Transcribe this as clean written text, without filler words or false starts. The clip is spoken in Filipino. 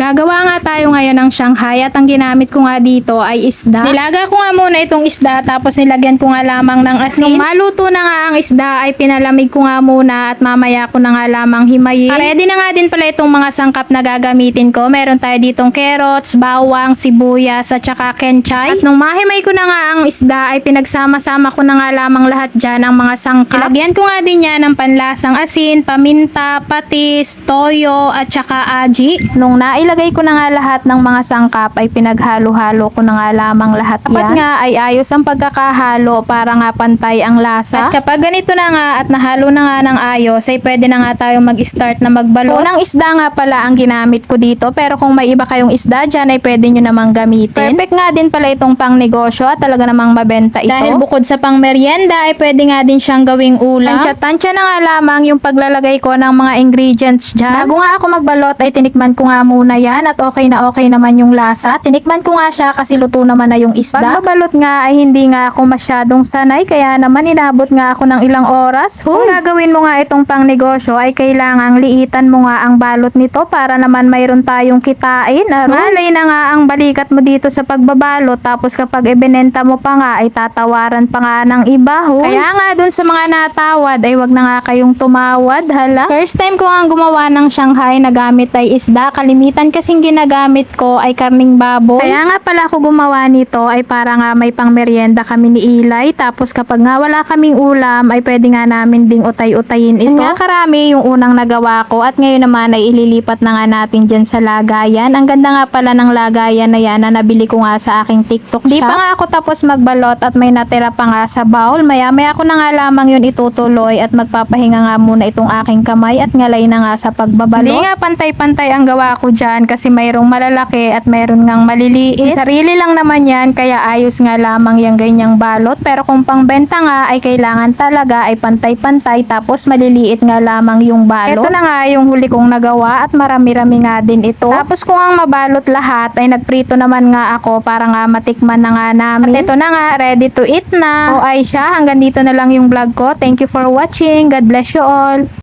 Gagawa nga tayo ngayon ng Shanghai at ang ginamit ko nga dito ay isda. Nilaga ko nga muna itong isda tapos nilagyan ko nga lamang ng asin. Nung maluto na nga ang isda ay pinalamig ko nga muna at mamaya ko na nga lamang himayin. Ready na nga din pala itong mga sangkap na gagamitin ko. Meron tayo ditong carrots, bawang, sibuyas at saka kenchay. At nung mahimay ko na nga ang isda ay pinagsama-sama ko na nga lamang lahat dyan ang mga sangkap. Ilagyan ko nga din yan ng panlasang asin, paminta, patis, toyo at saka aji. Nung nailagay ko na nga lahat ng mga sangkap ay pinaghalo-halo ko na nga lamang lahat yan. Dapat nga ay ayos ang pagkakahalo para nga pantay ang lasa. At kapag ganito na nga at nahalo na nga ng ayos ay pwede na nga tayo mag-start na magbalot. Unang isda nga pala ang ginamit ko dito pero kung may iba kayong isda dyan ay pwede nyo namang gamitin. Perfect nga din pala itong pang negosyo at talaga namang mabenta ito. Dahil bukod sa pang merienda ay pwede nga din siyang gawing ulam. Tansya-tansya na nga lamang yung paglalagay ko ng mga ingredients dyan. Bago nga ako magbalot ay tinikman ko nga muna yan at okay naman yung lasa. Tinikman ko nga siya kasi luto naman na yung isda. Pag mabalot nga ay hindi nga ako masyadong sanay kaya naman inabot nga ako ng ilang oras. Kung gagawin mo nga itong pang negosyo ay kailangang liitan mo nga ang balot nito para naman mayroon tayong kitain. Malay na nga ang balikat mo dito sa pagbabalot tapos kapag ibinenta mo pa nga ay tatawaran pa nga ng iba. Kaya nga dun sa mga natawad ay wag na nga kayong tumawad. Hala. First time ko nga gumawa ng Shanghai na gamit ay isda. Kalimitan kasing ginagamit ko ay karning baboy. Kaya nga pala ako gumawa nito ay para nga may pang merienda kami ni Ilay. Tapos kapag nga wala kaming ulam ay pwede nga namin ding utay-utayin ito. Nga karami yung unang nagawa ko at ngayon naman ay ililipat na nga natin dyan sa lagayan. Ang ganda nga pala ng lagayan na yan na nabili ko nga sa aking TikTok shop. Di pa nga ako tapos magbalot at may natira pa nga sa bowl. Maya-maya ko na nga lamang yun itutuloy at magpapahinga nga muna itong aking kamay at ngalay na nga sa pagbabalot. Hindi nga pantay-pantay ang gawa ko dyan kasi mayroong malalaki at mayroon ngang maliliit. Sarili lang naman yan kaya ayos nga lamang yung ganyang balot. Pero kung pangbenta nga ay kailangan talaga ay pantay-pantay tapos maliliit nga lamang yung balot. Ito na nga yung huli kong nagawa at marami-rami nga din ito. Tapos kung ang mabalot lahat ay nagprito naman nga ako para nga matikman na nga namin. At ito na nga, ready to eat na. O ay siya, hanggang dito na lang yung vlog ko. Thank you for watching. God bless you all.